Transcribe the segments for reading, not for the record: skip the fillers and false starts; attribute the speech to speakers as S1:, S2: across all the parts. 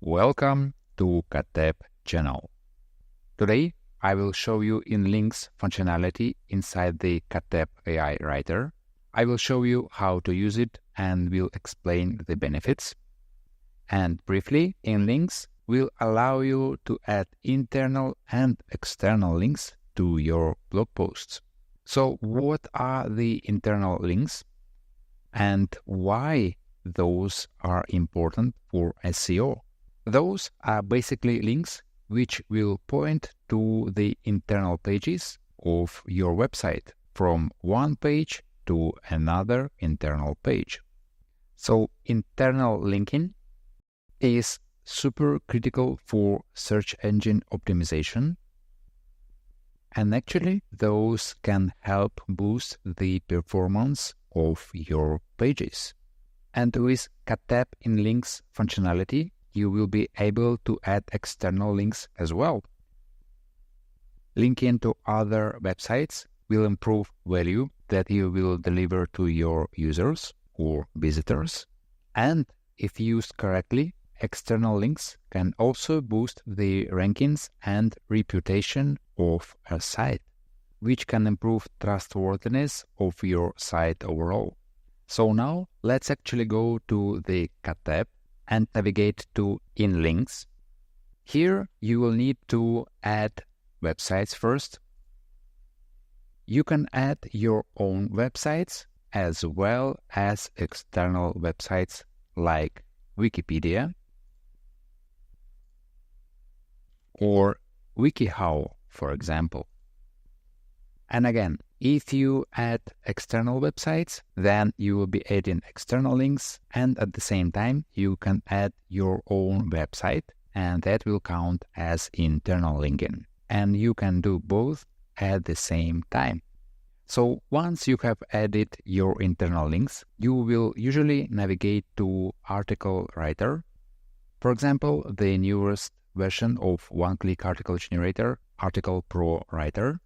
S1: Welcome to Katteb channel. Today, I will show you in links functionality inside the Katteb AI writer. I will show you how to use it and will explain the benefits. And briefly, in links will allow you to add internal and external links to your blog posts. So what are the internal links and why those are important for SEO? Those are basically links which will point to the internal pages of your website from one page to another internal page. So internal linking is super critical for search engine optimization, and actually those can help boost the performance of your pages. And with Katteb in links functionality, you will be able to add external links as well. Linking to other websites will improve value that you will deliver to your users or visitors. And if used correctly, external links can also boost the rankings and reputation of a site, which can improve trustworthiness of your site overall. So now let's actually go to the Katteb and navigate to in links. Here you will need to add websites first. You can add your own websites as well as external websites like Wikipedia or WikiHow, for example. And again, if you add external websites, then you will be adding external links, and at the same time, you can add your own website, and that will count as internal linking. And you can do both at the same time. So once you have added your internal links, you will usually navigate to article writer. For example, the newest version of one-click article generator, Article Pro Writer.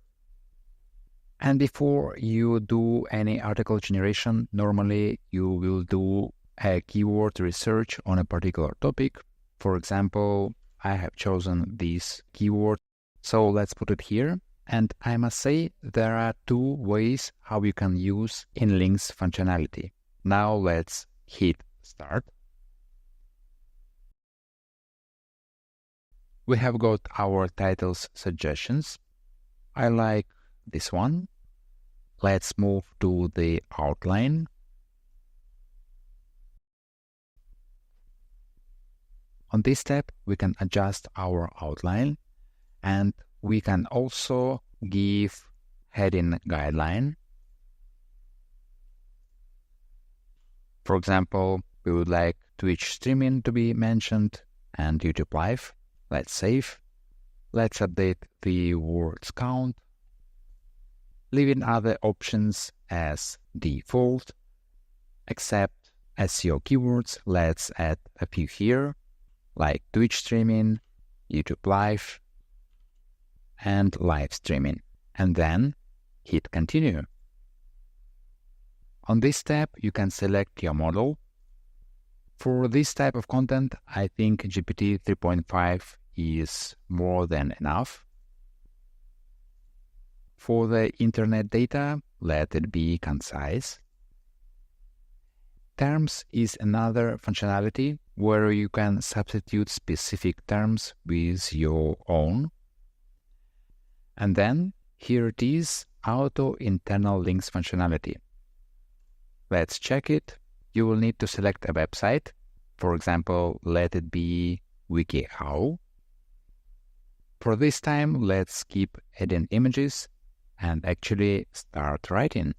S1: And before you do any article generation, normally you will do a keyword research on a particular topic. For example, I have chosen this keyword, so let's put it here. And I must say there are two ways how you can use in links functionality. Now let's hit start. We have got our titles suggestions. I like this one. Let's move to the outline. On this step, we can adjust our outline, and we can also give heading guideline. For example, we would like Twitch streaming to be mentioned and YouTube Live. Let's save. Let's update the words count, leaving other options as default. Except SEO keywords, let's add a few here, like Twitch streaming, YouTube Live, and live streaming, and then hit continue. On this tab, you can select your model. For this type of content, I think GPT 3.5 is more than enough. For the internet data, let it be concise. Terms is another functionality where you can substitute specific terms with your own. And then here it is, auto internal links functionality. Let's check it. You will need to select a website. For example, let it be WikiHow. For this time, let's keep adding images and actually start writing.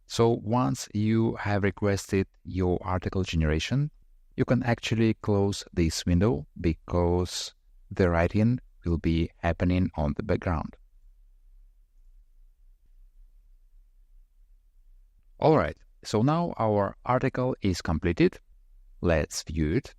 S1: So once you have requested your article generation, you can actually close this window because the writing will be happening on the background. All right, so now our article is completed. Let's view it.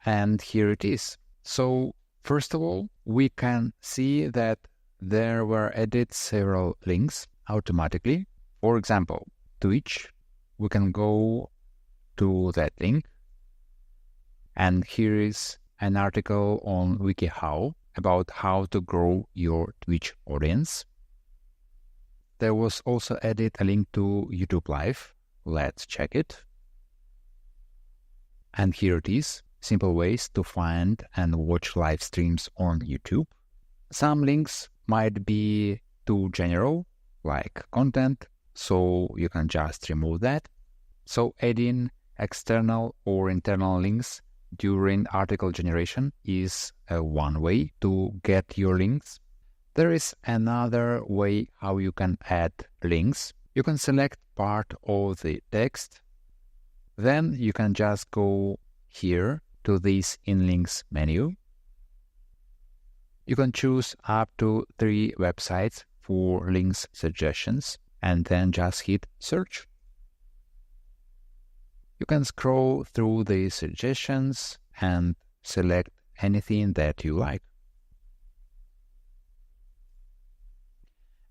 S1: And here it is. So first of all, we can see that there were added several links automatically. For example, Twitch, we can go to that link, and here is an article on WikiHow about how to grow your Twitch audience. There was also added a link to YouTube Live. Let's check it. And here it is, simple ways to find and watch live streams on YouTube. Some links might be too general, like content, so you can just remove that. So adding external or internal links during article generation is one way to get your links. There is another way how you can add links. You can select part of the text. Then you can just go here to this in links menu. You can choose up to 3 websites for links suggestions and then just hit search. You can scroll through the suggestions and select anything that you like.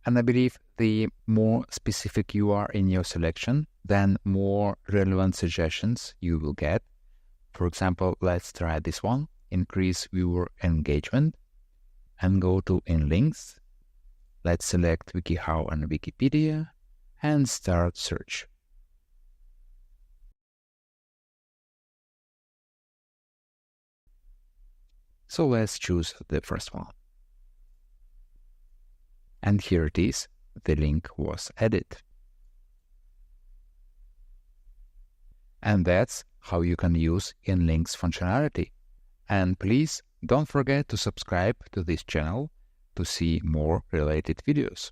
S1: And I believe the more specific you are in your selection, then more relevant suggestions you will get. For example, let's try this one, increase viewer engagement, and go to in links. Let's select WikiHow and Wikipedia and start search. So let's choose the first one. And here it is, the link was added. And that's how you can use in links functionality. And please don't forget to subscribe to this channel to see more related videos.